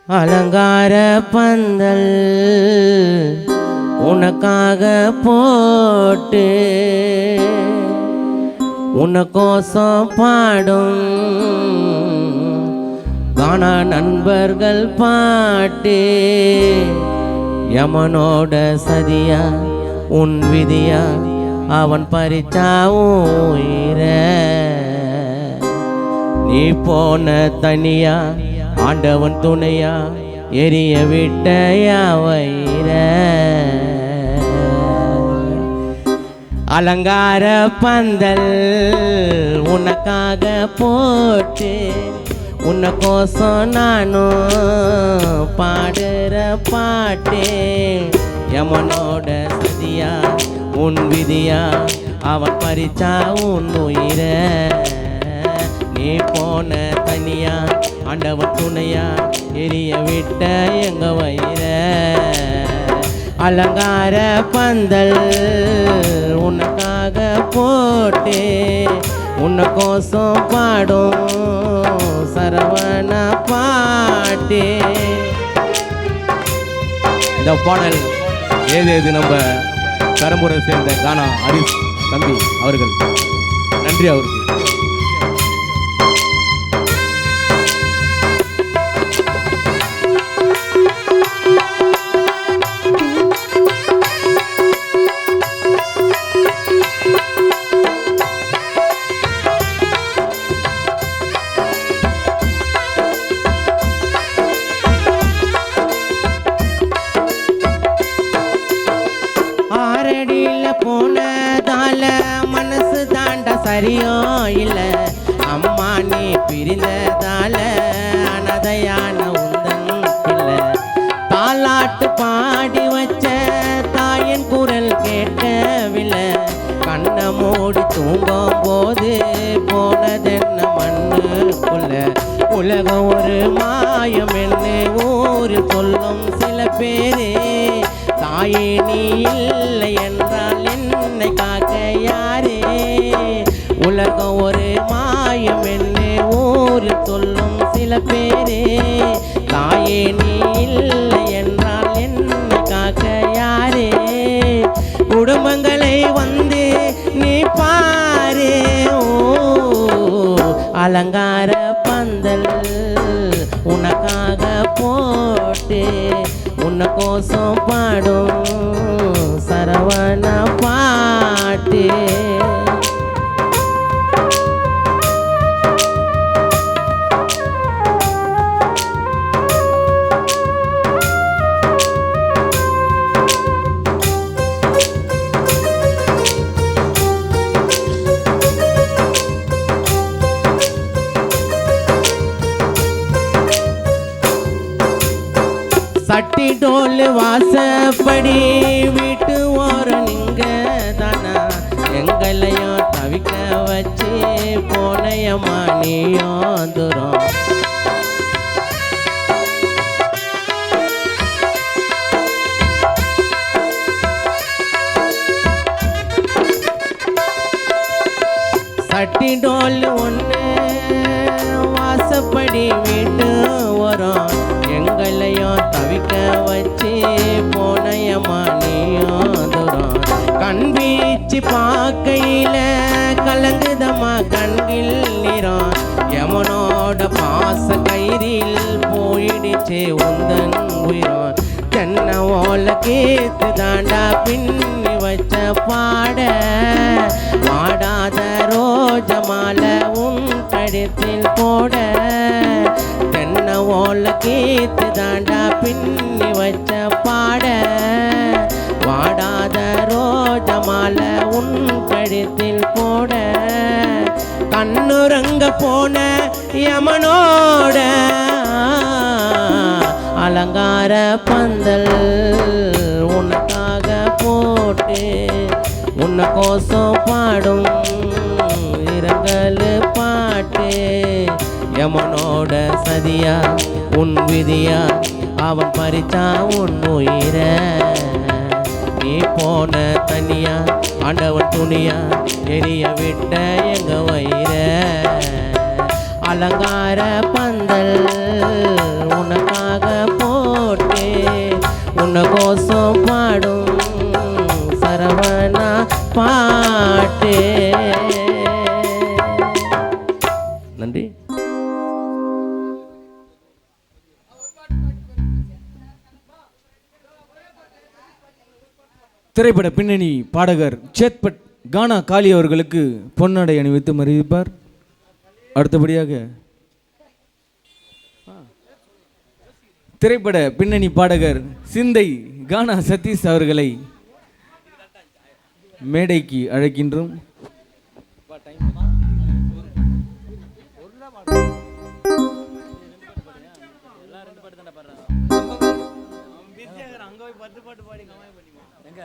அலங்கார பந்தல் உனக்காக போட்டு உனக்கோசம் பாடும் காண நண்பர்கள் பாட்டு யமனோட சதியா உன் விதியா அவன் பறிச்சா உயிர நீ போன தனியா ஆண்டவன் துணையா எரிய விட்டயா வைர அலங்கார பந்தல் உனக்காக போட்டு உனக்கோசம் நானும் பாடுற பாட்டு யமனோட சதியா உன் விதியா அவன் பறிச்சா உன் உயிர நீ போன தனியா ஆண்டவன் துணையா எரிய விட்ட எங்க வயிற அலங்கார பந்தல் உனக்காக போட்டு உனக்கோசம் பாடும் சரவண பாட்டு. இந்த பாடல் ஏது நம்ம கரம்பூரை சேர்ந்த கானா ஹரிஸ் தம்பி அவர்கள், நன்றி அவருக்கு. போனதால மனசு தாண்ட சரியோ இல்ல அம்மா நீ பிரிந்ததால அனதையான உந்தன் பிள்ளை தாலாட்டு பாடி வச்ச தாயின் குரல் கேட்கவில்லை கண்ண மூடி தூங்கும் போது போனதென்ன மண்ணுக்குள்ள உலகம் ஒரு மாயம் என்ன ஊரில் சொல்லும் சில பேரே தாயே நீ இல்லை என்றால் என்னை காக்க யாரே உலகம் ஒரு மாயம் என்ன ஊரில் சொல்லும் சில பேரே தாயே நீ இல்லை என்றால் என்னை காக்க யாரே குடும்பங்களை வந்து நீ பாரு அலங்கார பந்தல் உனக்காக போட்டு உனக்கோசம் பாடும் சரவண பாட்டு. சட்டி டோல் வாசப்படி வீட்டு ஓரம் நீங்க தானா எங்களையும் தவிக்க வச்சு போனையம்மா நீயும் தூரம் சட்டி டோல் ஒன்று வாசப்படி வீட்டு ஓரம் எங்களையும் தவிக்க வச்சு போனையம்மா நீயும் தூரம் கண் வீச்சு பார்க்கையில கலங்குதம்மா கண்கில் நிறம் யமனோட பாச கயிறில் போயிடுச்சே உந்தன் உயிரம் தென்ன ஓல கேத்து தாண்டா பின்னி வச்ச பாட வாடாத ரோஜ மாலை உன் கழுத்தில் போட தென்ன ஓல கேத்து தாண்டா பின்னி வச்ச பாட வாடாத ரோஜ மாலை உன் கழுத்தில் போட கண்ணுறங்க போன யமனோட அலங்கார பந்தல் உனக்காக போட்டு உனக்கோசம் பாடும் இரங்கல் பாட்டு யமனோட சதியா உன் விதியா அவன் பறிச்சா உன் உயிர நீ போன தனியா ஆண்டவன் துணியா எரிய விட்ட எங்க வயிற அலங்கார பந்தல் உனக்காக பாட்டு. நன்றி. திரைப்பட பின்னணி பாடகர் சேத்பட் கானா காளி அவர்களுக்கு பொன்னாடை அணிவித்து மறிவிப்பார். அடுத்தபடியாக திரைப்பட பின்னணி பாடகர் சிந்தை கானா சதீஷ் அவர்களை மேடைக்கு அழைக்கின்றோம். அங்க போய் 10 பாட்டு பாடி கமாய் பண்ணிமா எங்க